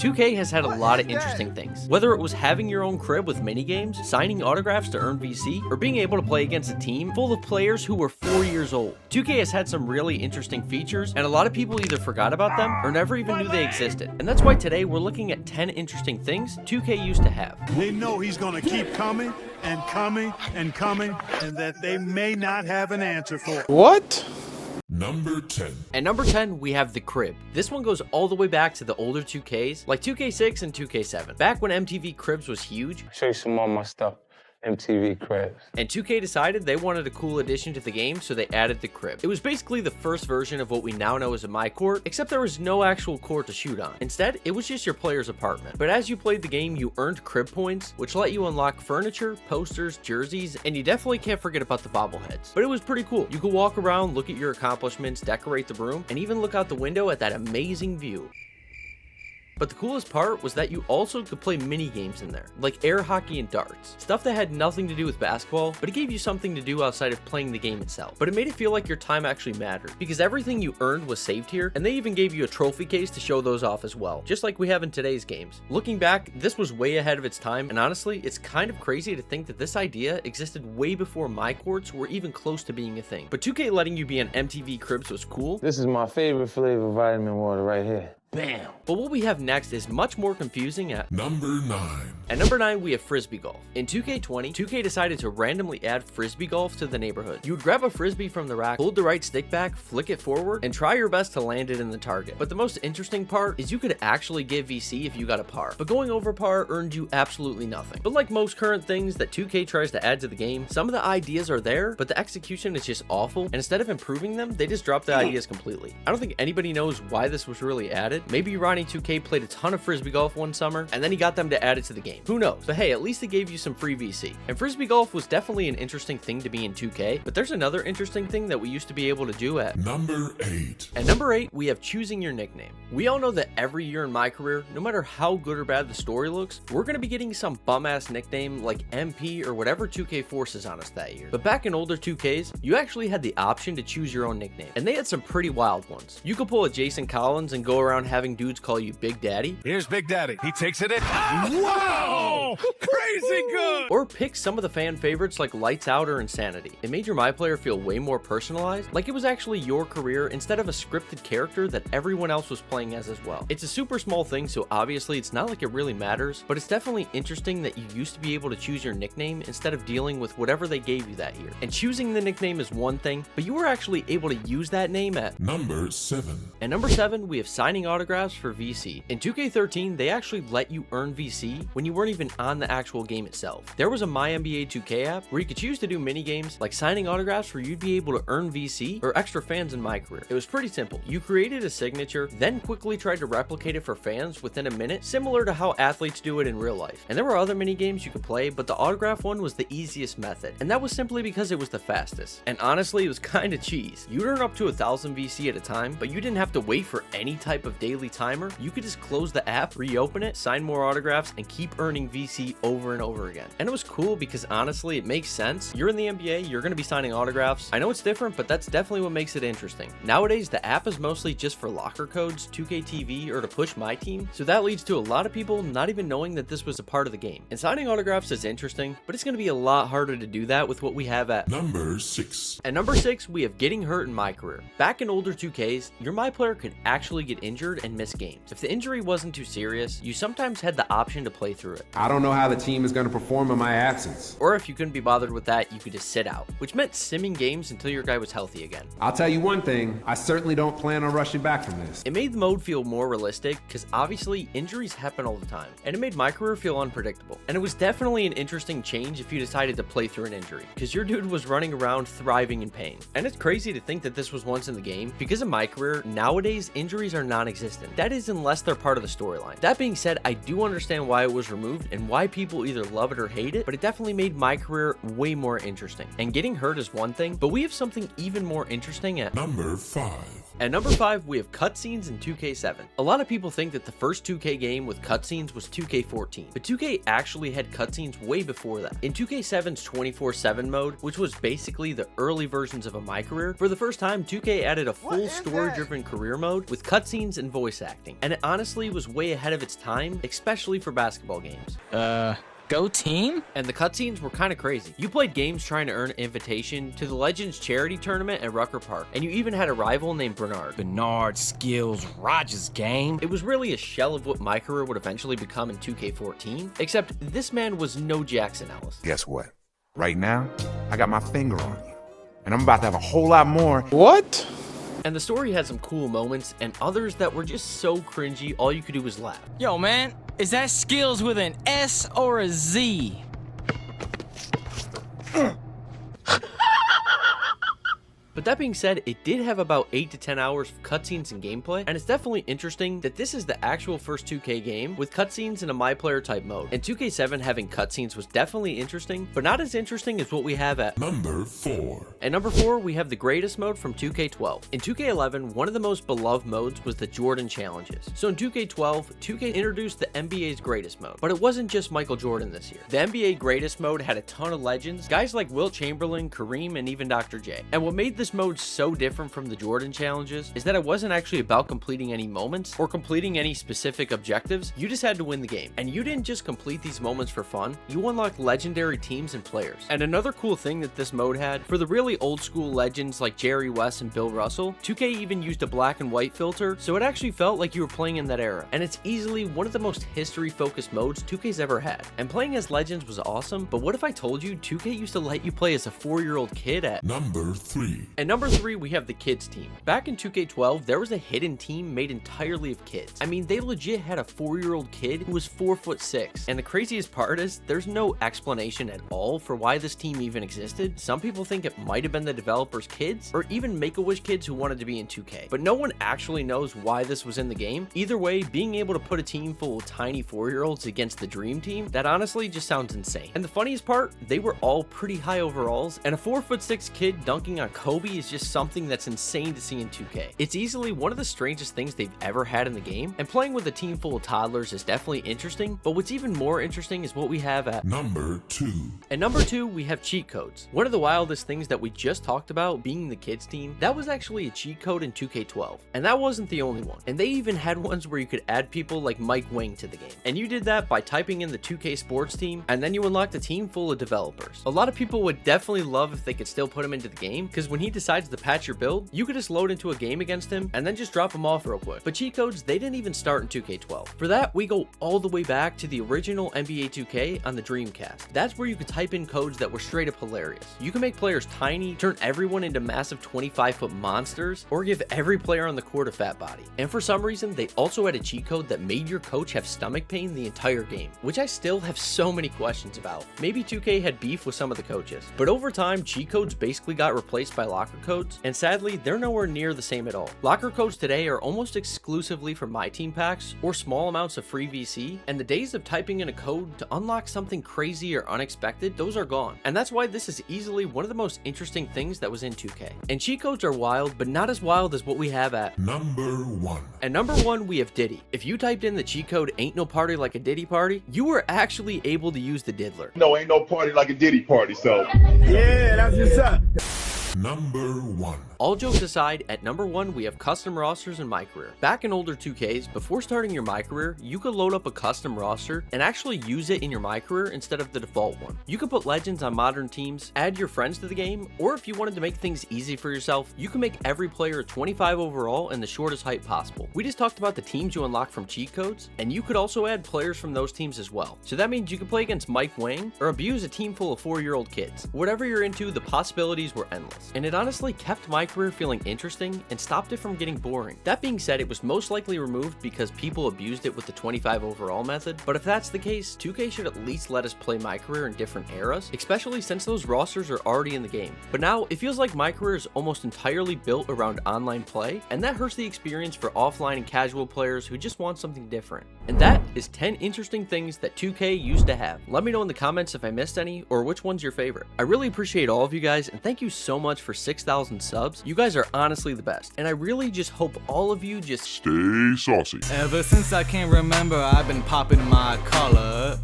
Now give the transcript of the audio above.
2K has had a lot of interesting things. Whether it was having your own crib with minigames, signing autographs to earn VC, or being able to play against a team full of players who were 4 years old. 2K has had some really interesting features, and a lot of people either forgot about them or never even knew they existed. And that's why today we're looking at 10 interesting things 2K used to have. They know he's gonna keep coming and coming and coming, and that they may not have an answer for it. What? Number 10. At number 10, we have the crib. This one goes all the way back to the older 2Ks, like 2K6 and 2K7. Back when MTV Cribs was huge. Show you some more of my stuff. MTV Cribs. And 2K decided they wanted a cool addition to the game, so they added the crib. It was basically the first version of what we now know as a MyCourt, except there was no actual court to shoot on. Instead, it was just your player's apartment. But as you played the game, you earned crib points, which let you unlock furniture, posters, jerseys, and you definitely can't forget about the bobbleheads. But it was pretty cool. You could walk around, look at your accomplishments, decorate the room, and even look out the window at that amazing view. But the coolest part was that you also could play mini games in there, like air hockey and darts. Stuff that had nothing to do with basketball, but it gave you something to do outside of playing the game itself. But it made it feel like your time actually mattered, because everything you earned was saved here, and they even gave you a trophy case to show those off as well, just like we have in today's games. Looking back, this was way ahead of its time, and honestly, it's kind of crazy to think that this idea existed way before MyCourts were even close to being a thing. But 2K letting you be on MTV Cribs was cool. This is my favorite flavor vitamin water right here. Bam! But what we have next is much more confusing at Number 9. At number 9, we have Frisbee Golf. In 2K20, 2K decided to randomly add Frisbee Golf to the neighborhood. You would grab a Frisbee from the rack, hold the right stick back, flick it forward, and try your best to land it in the target. But the most interesting part is you could actually get VC if you got a par. But going over par earned you absolutely nothing. But like most current things that 2K tries to add to the game, some of the ideas are there, but the execution is just awful, and instead of improving them, they just drop the ideas completely. I don't think anybody knows why this was really added. Maybe Ronnie 2K played a ton of Frisbee Golf one summer, and then he got them to add it to the game. Who knows? But hey, at least they gave you some free VC. And Frisbee Golf was definitely an interesting thing to be in 2K, but there's another interesting thing that we used to be able to do at Number 8. At number 8, we have choosing your nickname. We all know that every year in MyCareer, no matter how good or bad the story looks, we're going to be getting some bum-ass nickname like MP or whatever 2K forces on us that year. But back in older 2Ks, you actually had the option to choose your own nickname, and they had some pretty wild ones. You could pull a Jason Collins and go around having dudes call you Big Daddy. Here's Big Daddy. He takes it in. Wow! Crazy good! Or pick some of the fan favorites like Lights Out or Insanity. It made your MyPlayer feel way more personalized, like it was actually your career instead of a scripted character that everyone else was playing as well. It's a super small thing, so obviously it's not like it really matters, but it's definitely interesting that you used to be able to choose your nickname instead of dealing with whatever they gave you that year. And choosing the nickname is one thing, but you were actually able to use that name at Number 7. At number 7, we have signing autographs for VC. In 2K13, they actually let you earn VC when you weren't even on the actual game itself. There was a MyNBA 2K app where you could choose to do mini games like signing autographs where you'd be able to earn VC or extra fans in MyCareer. It was pretty simple. You created a signature, then quickly tried to replicate it for fans within a minute, similar to how athletes do it in real life. And there were other mini games you could play, but the autograph one was the easiest method, and that was simply because it was the fastest. And honestly, it was kind of cheese. You'd earn up to 1,000 VC at a time, but you didn't have to wait for any type of daily timer. You could just close the app, reopen it, sign more autographs, and keep earning VC over and over again. And it was cool because honestly, it makes sense. You're in the NBA, you're going to be signing autographs. I know it's different, but that's definitely what makes it interesting. Nowadays, the app is mostly just for locker codes, 2K TV, or to push my team, so that leads to a lot of people not even knowing that this was a part of the game. And signing autographs is interesting, but it's going to be a lot harder to do that with what we have at Number 6. At number 6, we have getting hurt in MyCareer. Back in older 2Ks, your MyPlayer could actually get injured and miss games. If the injury wasn't too serious, you sometimes had the option to play through it. I don't know how the team is going to perform in my absence. Or if you couldn't be bothered with that, you could just sit out, which meant simming games until your guy was healthy again. I'll tell you one thing, I certainly don't plan on rushing back from this. It made the mode feel more realistic because obviously injuries happen all the time, and it made MyCareer feel unpredictable. And it was definitely an interesting change if you decided to play through an injury, because your dude was running around thriving in pain. And it's crazy to think that this was once in the game. Because of MyCareer, nowadays injuries are non-existent. That is unless they're part of the storyline. That being said, I do understand why it was removed and why people either love it or hate it, but it definitely made MyCareer way more interesting. And getting hurt is one thing, but we have something even more interesting at Number 5. At number 5, we have cutscenes in 2K7. A lot of people think that the first 2K game with cutscenes was 2K14, but 2K actually had cutscenes way before that. In 2K7's 24/7 mode, which was basically the early versions of a MyCareer, for the first time 2K added a full story-driven career mode with cutscenes and voice acting, and it honestly was way ahead of its time, especially for basketball games. Go team? And the cutscenes were kind of crazy. You played games trying to earn an invitation to the Legends charity tournament at Rucker Park, and you even had a rival named Bernard. Bernard Skills Rogers game. It was really a shell of what MyCareer would eventually become in 2K14, except this man was no Jackson Ellis. Guess what? Right now, I got my finger on you, and I'm about to have a whole lot more. What? And the story had some cool moments, and others that were just so cringy, all you could do was laugh. Yo, man, is that Skills with an S or a Z? But that being said, it did have about 8 to 10 hours of cutscenes and gameplay, and it's definitely interesting that this is the actual first 2K game with cutscenes in a MyPlayer type mode. And 2K7 having cutscenes was definitely interesting, but not as interesting as what we have at Number 4. At number 4, we have the greatest mode from 2K12. In 2K11, one of the most beloved modes was the Jordan Challenges. So in 2K12, 2K introduced the NBA's greatest mode, but it wasn't just Michael Jordan this year. The NBA greatest mode had a ton of legends, guys like Wilt Chamberlain, Kareem, and even Dr. J. And what made this mode so different from the Jordan Challenges is that it wasn't actually about completing any moments or completing any specific objectives. You just had to win the game, and you didn't just complete these moments for fun, you unlocked legendary teams and players. And another cool thing that this mode had, for the really old school legends like Jerry West and Bill Russell, 2K even used a black and white filter, so it actually felt like you were playing in that era. And it's easily one of the most history focused modes 2K's ever had. And playing as legends was awesome, but what if I told you 2K used to let you play as a 4-year-old kid at Number 3. At number 3, we have the kids team. Back in 2K12, there was a hidden team made entirely of kids. I mean, they legit had a 4-year-old kid who was 4'6". And the craziest part is, there's no explanation at all for why this team even existed. Some people think it might have been the developers' kids, or even Make-A-Wish kids who wanted to be in 2K. But no one actually knows why this was in the game. Either way, being able to put a team full of tiny 4-year-olds against the Dream Team, that honestly just sounds insane. And the funniest part, they were all pretty high overalls, and a 4'6" kid dunking on Kobe is just something that's insane to see in 2K. It's easily one of the strangest things they've ever had in the game, and playing with a team full of toddlers is definitely interesting, but what's even more interesting is what we have at Number 2. At number 2, we have cheat codes. One of the wildest things that we just talked about, being the kids team, that was actually a cheat code in 2K12, and that wasn't the only one. And they even had ones where you could add people like Mike Wang to the game, and you did that by typing in the 2K sports team, and then you unlocked a team full of developers. A lot of people would definitely love if they could still put him into the game, because when he decides to patch your build, you could just load into a game against him and then just drop him off real quick. But cheat codes, they didn't even start in 2K12. For that, we go all the way back to the original NBA 2K on the Dreamcast. That's where you could type in codes that were straight up hilarious. You can make players tiny, turn everyone into massive 25-foot monsters, or give every player on the court a fat body. And for some reason, they also had a cheat code that made your coach have stomach pain the entire game, which I still have so many questions about. Maybe 2K had beef with some of the coaches, but over time, cheat codes basically got replaced by locker codes, and sadly, they're nowhere near the same at all. Locker codes today are almost exclusively for My Team packs or small amounts of free VC, and the days of typing in a code to unlock something crazy or unexpected, those are gone. And that's why this is easily one of the most interesting things that was in 2K. And cheat codes are wild, but not as wild as what we have at Number 1. At number 1, we have Diddy. If you typed in the cheat code "ain't no party like a Diddy party," you were actually able to use the diddler. No, ain't no party like a Diddy party, so. Yeah, that's what's up. Number 1. All jokes aside, at number 1, we have custom rosters in MyCareer. Back in older 2Ks, before starting your MyCareer, you could load up a custom roster and actually use it in your MyCareer instead of the default one. You could put legends on modern teams, add your friends to the game, or if you wanted to make things easy for yourself, you can make every player 25 overall and the shortest height possible. We just talked about the teams you unlock from cheat codes, and you could also add players from those teams as well. So that means you could play against Mike Wang or abuse a team full of 4-year-old kids. Whatever you're into, the possibilities were endless, and it honestly kept MyCareer feeling interesting and stopped it from getting boring. That being said, it was most likely removed because people abused it with the 25 overall method, but if that's the case, 2K should at least let us play MyCareer in different eras, especially since those rosters are already in the game. But now, it feels like MyCareer is almost entirely built around online play, and that hurts the experience for offline and casual players who just want something different. And that is 10 interesting things that 2K used to have. Let me know in the comments if I missed any, or which one's your favorite. I really appreciate all of you guys, and thank you so much much for 6,000 subs. You guys are honestly the best, and I really just hope all of you just Stay saucy. Ever since I can remember, I've been popping my collar,